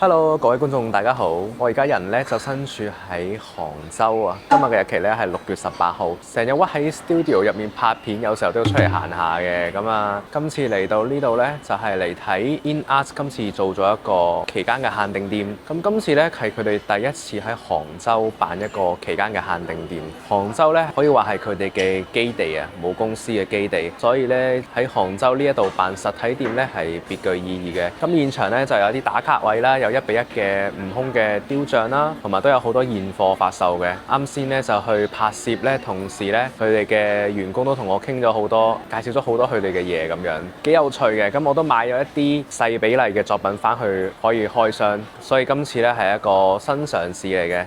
Hello，各位觀眾大家好，我而家人咧就身處喺杭州啊。今日嘅日期咧係6月18號，成日屈喺 studio 入面拍片，有時候都要出嚟行下嘅。咁啊，今次嚟到呢度咧就係嚟睇 In-Art，今次做咗一個期間嘅限定店。咁今次咧係佢哋第一次喺杭州辦一個期間嘅限定店。杭州咧可以話係佢哋嘅基地啊，母公司嘅基地，所以咧喺杭州呢一度辦實體店咧係別具意義嘅。咁現場咧就有啲打卡位啦，有1:1嘅悟空嘅雕像啦，同埋都有好多現貨發售嘅。啱先咧就去拍攝咧，同時咧佢哋嘅員工都同我傾咗好多，介紹咗好多佢哋嘅嘢咁樣，幾有趣嘅。咁我都買咗一啲細比例嘅作品翻去可以開箱，所以今次咧係一個新嘗試嚟嘅。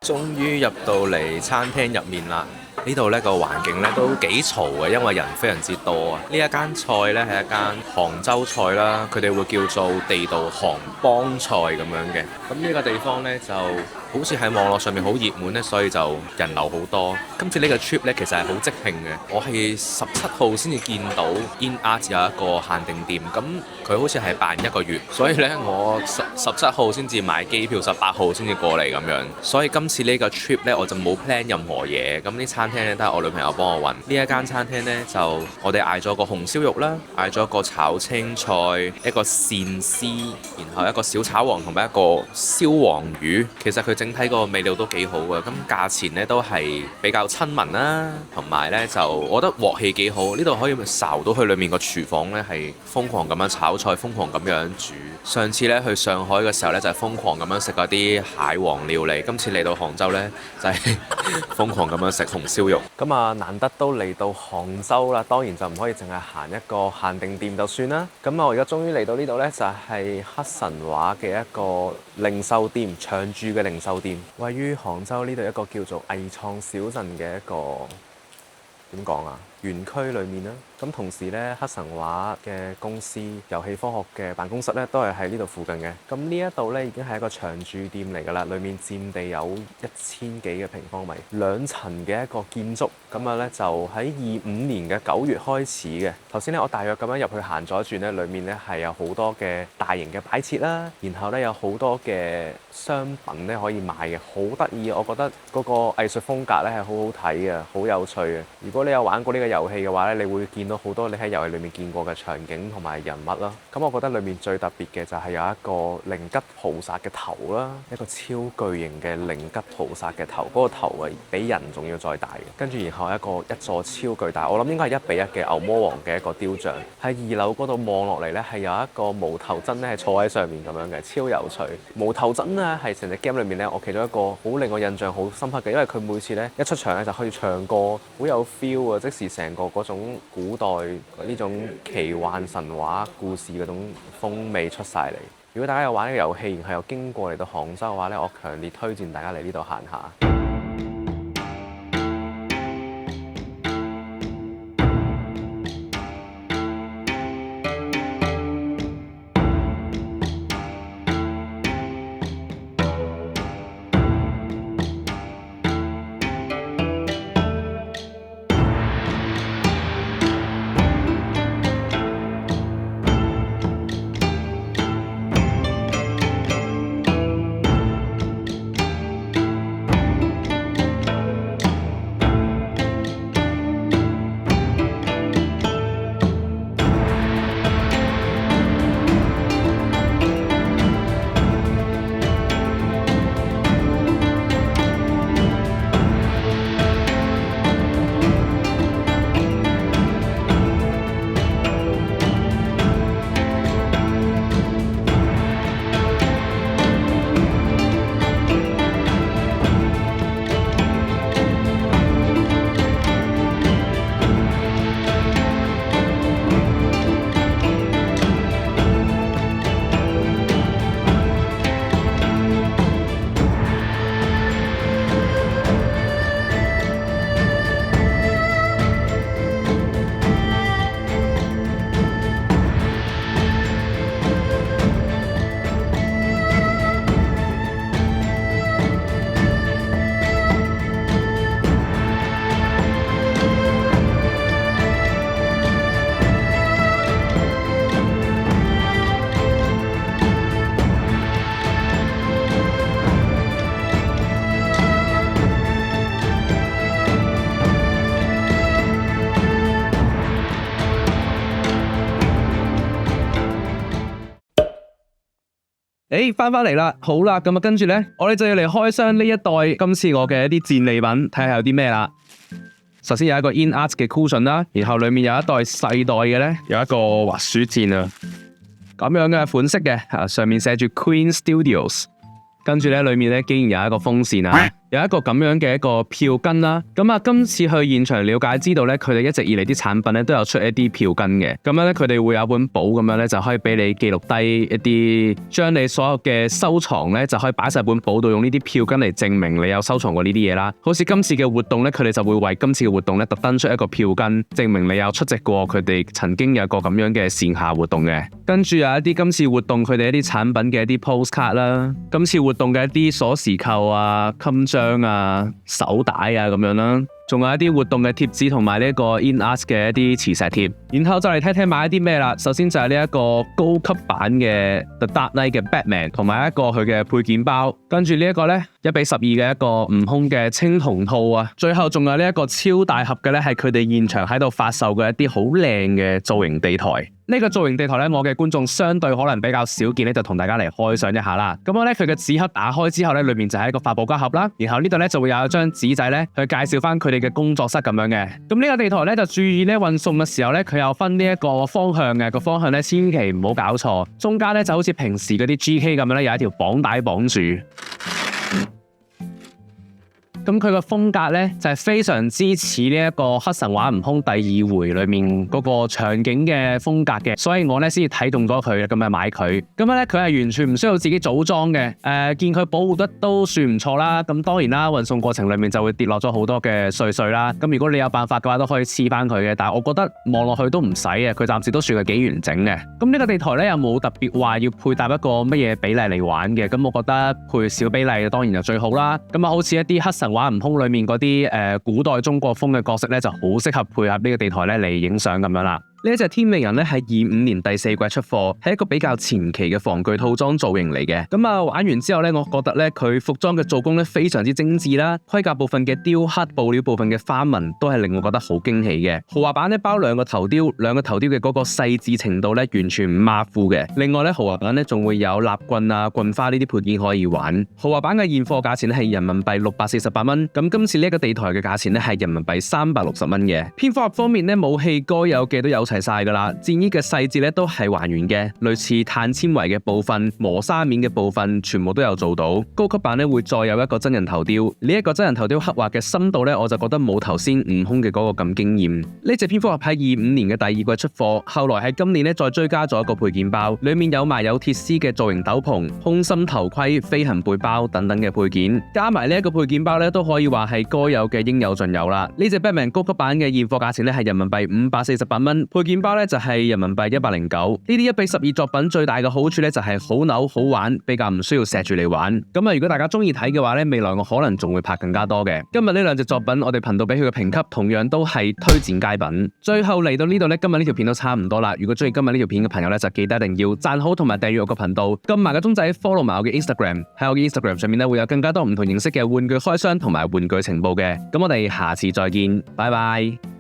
終於入到嚟餐廳入面啦！呢度呢個環境呢都幾嘈嘅，因為人非常之多啊！呢一間菜呢係一間杭州菜啦，佢哋會叫做地道杭幫菜咁樣嘅。咁呢個地方呢就好似喺網絡上面好熱門呢，所以就人流好多。今次呢個 trip 呢其實係好即興嘅，我係17號先至見到 In-Art 有一個限定店，咁佢好似係辦1個月，所以呢我17號先至買機票，18號先至過嚟咁樣。所以今次呢個 trip 呢我就冇 plan 任何嘢，咁啲餐廳呢都係我女朋友幫我揾。呢一間餐廳呢就我哋嗌咗個紅燒肉啦，嗌咗個炒青菜，一個鱔絲，然後一個小炒皇同埋一個燒黃魚。其實佢整體個味道都幾好嘅，咁價錢呢都係比較親民啦，同埋呢就我覺得鑊氣幾好，呢度可以睄到佢裏面個廚房呢係瘋狂咁樣炒菜，瘋狂咁樣煮。上次呢去上海嘅時候呢就係瘋狂咁樣食嗰啲蟹黃料理，今次嚟到杭州呢就係瘋狂咁樣食紅燒肉。咁啊難得都嚟到杭州啦，當然就唔可以淨係行一個限定店就算啦。咁我而家終於嚟到呢度呢，就係黑神話嘅一個零售店，長住嘅零售店，位於杭州呢度一個叫做藝創小鎮嘅一個點講啊園區裏面啦。咁同時咧，黑神話嘅公司遊戲科學嘅辦公室咧，都係喺呢度附近嘅。咁呢一度咧已經係一個長住店嚟㗎啦，裡面佔地有1000幾嘅平方米，2層嘅一個建築。咁啊咧就喺25年嘅9月開始嘅。頭先咧我大約咁樣入去行咗一轉咧，裡面咧係有好多嘅大型嘅擺設啦，然後咧有好多嘅商品咧可以買嘅，好得意。我覺得嗰個藝術風格咧係好好睇嘅，好有趣嘅。如果你有玩過呢個遊戲嘅話咧，你會見到好多你喺遊戲裏面見過嘅場景同埋人物啦。咁我覺得裏面最特別嘅就係有一個靈吉菩薩嘅頭啦，一個超巨型嘅靈吉菩薩嘅頭，嗰個頭係比人仲要再大嘅。跟住然後一座超巨大，我諗應該係1:1嘅牛魔王嘅一個雕像。喺2樓嗰度望落嚟咧，係有一個無頭真咧係坐喺上面咁樣嘅，超有趣。無頭真咧係成隻 game 裏面咧，我其中一個好令我印象好深刻嘅，因為佢每次咧一出場咧就可以唱歌，好有 feel 啊！即時成個嗰種古代呢種奇幻神話故事嗰種風味出晒嚟。如果大家有玩呢個遊戲，然後又經過嚟到杭州嘅話咧，我強烈推薦大家嚟呢度行下。翻嚟啦，好啦，咁啊跟住呢，我哋就要嚟開箱呢一袋今次我嘅一啲戰利品，睇下有啲咩啦。首先有一個 InArt 嘅 cushion 啦，然後裏面有一袋細袋嘅呢，有一個滑鼠墊啊，咁樣嘅款式嘅，上面寫住 Queen Studios， 跟住呢，裏面呢竟然有一個風扇啊。有一個咁樣嘅一個票根啦，咁啊今次去現場了解知道咧，佢哋一直以嚟啲產品咧都有出一啲票根嘅，咁樣咧佢哋會有本簿咁樣咧就可以俾你記錄低一啲，將你所有嘅收藏咧就可以擺晒本簿度，用呢啲票根嚟證明你有收藏過呢啲嘢啦。好似今次嘅活動咧，佢哋就會為今次嘅活動咧特登出一個票根，證明你有出席過佢哋曾經有個咁樣嘅線下活動嘅。跟住有一啲今次活動佢哋一啲產品嘅一啲 postcard 啦，今次活動嘅一啲鎖匙扣啊、襟章啊、手帶啊咁樣啦，仲有一啲活動嘅貼紙同埋呢一個 InArt 嘅一啲磁石貼。然後就嚟睇睇買一啲咩啦。首先就係呢一個高級版嘅 The Dark Knight 嘅 Batman 同埋一個佢嘅配件包，跟住呢一個呢1:12嘅一個悟空嘅青銅套啊。最後仲有呢一個超大盒嘅呢係佢哋現場喺度發售嘅一啲好靚嘅造型地台。呢個造型地台呢，我嘅觀眾相對可能比較少見呢，就同大家嚟開箱一下啦。咁我呢，佢嘅紙盒打開之後呢，裏面就係一個發泡膠盒啦。然後呢度呢，就會有一張紙仔呢，去介紹翻佢哋嘅工作室咁樣嘅。咁呢個地台呢，就注意呢運送嘅時候呢，佢有分呢一個方向嘅，個方向呢，千祈唔好搞錯。中間呢，就好似平時嗰啲 GK 咁樣呢，有一條綁帶綁住。咁佢個風格呢，就係非常之似呢一個黑神話悟空第2回裏面嗰個場景嘅風格嘅，所以我呢先至睇中咗佢，咁咪買佢。咁樣呢，佢係完全唔需要自己組裝嘅。見佢保護得都算唔錯啦。咁當然啦，運送過程裏面就會跌落咗好多嘅碎啦。咁如果你有辦法嘅話，都可以黐翻佢嘅。但係我覺得望落去都唔使嘅，佢暫時都算係幾完整嘅。咁呢個地台呢，又冇特別話要配搭一個乜嘢比例嚟玩嘅。咁我覺得配小比例當然就最好啦。咁啊，好似一啲黑神話悟空裏面嗰啲古代中國風嘅角色咧，就好適合配合呢個地台咧嚟影相咁樣啦。呢一隻天命人咧係25年第4季出貨，係一個比較前期嘅防具套裝造型嚟嘅。咁啊玩完之後咧，我覺得咧佢服裝嘅做工咧非常之精緻啦，盔甲部分嘅雕刻、布料部分嘅花紋都係令我覺得好驚喜嘅。豪華版咧包2個頭雕，兩個頭雕嘅嗰個細緻程度咧完全唔馬虎嘅。另外咧豪華版咧仲會有立棍啊、棍花呢啲配件可以玩。豪華版嘅現貨價錢係人民幣648蚊，咁今次呢一個地台嘅價錢咧係人民幣360蚊嘅。偏科盒方面咧，武器該有嘅都有齊晒噶啦，戰衣嘅細節咧都係還原嘅，類似碳纖維嘅部分、磨砂面嘅部分全部都有做到。高級版咧會再有一個真人頭雕，呢一個真人頭雕刻畫嘅深度咧，我就覺得冇頭先悟空嘅嗰個咁驚艷。呢隻蝙蝠俠喺25年嘅第2季出貨，後來喺今年咧再追加咗一個配件包，裏面有埋有鐵絲嘅造型斗篷、空心頭盔、飛行背包等等嘅配件，加埋呢一個配件包咧都可以話係該有嘅應有盡有啦。呢隻 Batman 高級版嘅現貨價錢咧係人民幣548蚊，配件包咧就係人民幣109。呢啲1:12作品最大嘅好處咧就係好扭好玩，比較唔需要錫住嚟玩。咁啊，如果大家中意睇嘅話咧，未來我可能仲會拍更加多嘅。今日呢2隻作品，我哋頻道俾佢嘅評級同樣都係推薦佳品。最後嚟到呢度咧，今日呢條片都差唔多啦。如果中意今日呢條片嘅朋友咧，就記得一定要讚好同埋訂閱我個頻道，撳埋個鐘仔 follow 埋我嘅 Instagram。喺我嘅 Instagram 上面咧會有更加多唔同形式嘅玩具開箱同埋玩具情報嘅。咁我哋下次再見，拜拜。